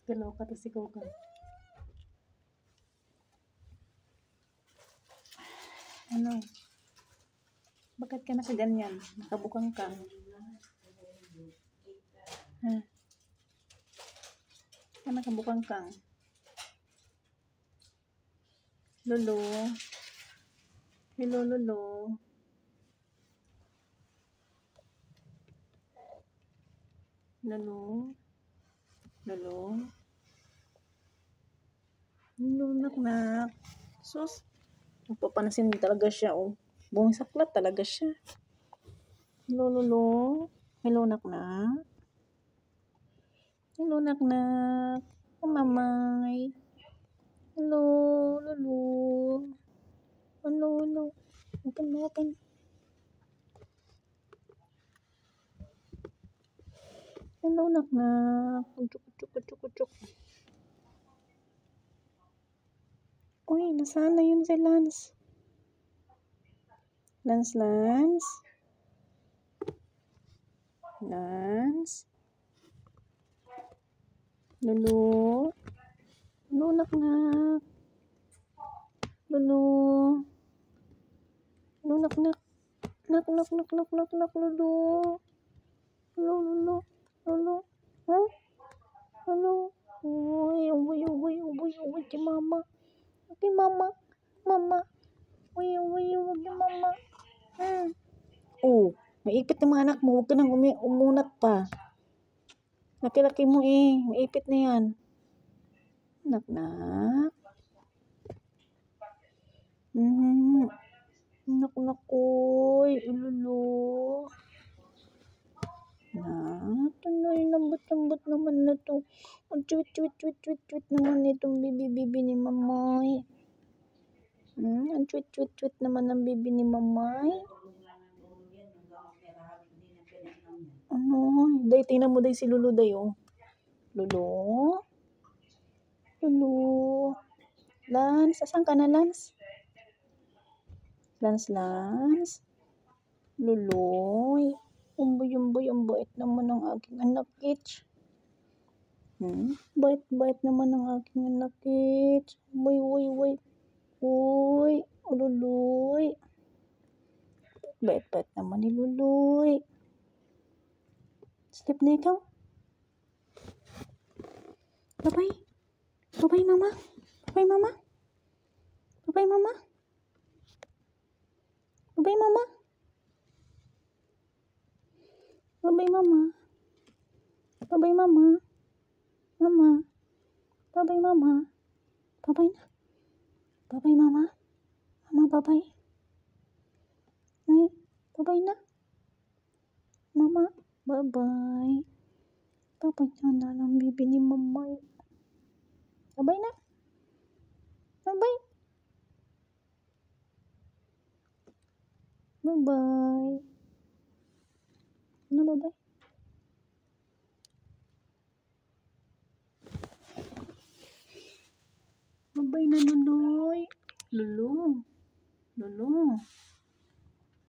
Galaw ka to si Kuka. Ano? Bakit ka nakaganyan? Nakabukang ka. Ha? Nakabukang ka. Lolo. Hello, Lolo. Lolo. Lolo. Lolo, nak. Sus. Nagpapanasin talaga siya, oh. Buong saklat talaga siya. Hello, Lolo. Hello, nak. Hello, nak. Oh, mamay. Hello, Lolo. Hello. Open. Hello, nak. Kuchuk. Uy, nasaan na yun si Lance? Lance. Lulu. Lulu, nak. Lulu. Lulu, nak. Lulu. Lulu. Huh? Lulu. Uy, kay mama. Okay, mama. Uy, kay mama. Oh, maipit ng mga anak mo. Huwag ka nang umunat pa. Laki-laki mo eh. Maipit na yan. Nak. Nakoy. Ululu. Tuloy, lambot naman na to. Ang tweet naman itong bibi ni mamay. Ang tweet naman ang bibi ni mamay. Ano? Day, tingnan mo day si Lulu day, oh. Lulu. Lance, asan ka na, Lance? Lance. Lulu. Umboy, ang bait naman ng aking anak, Kitch. Bait naman ng aking anak, Kitch. Uy. Uy, Luluy. Bait naman ni Luluy. Sleep na ikaw. Bye-bye, mama. Bye-bye, mama. Bye-bye, mama. Bye-bye, mama. Bye-bye, mama. Bye-bye, mama. Bye-bye, mama. Bye-bye na. Bye-bye, mama. Mama, bye-bye. Ay, bye-bye na. Mama, bye-bye. Bye-bye na lang bibi ni mamay. Bye-bye na. Bye-bye. Bye-bye. Ano, bye-bye? Bye-bye na, Luluy. Lulu.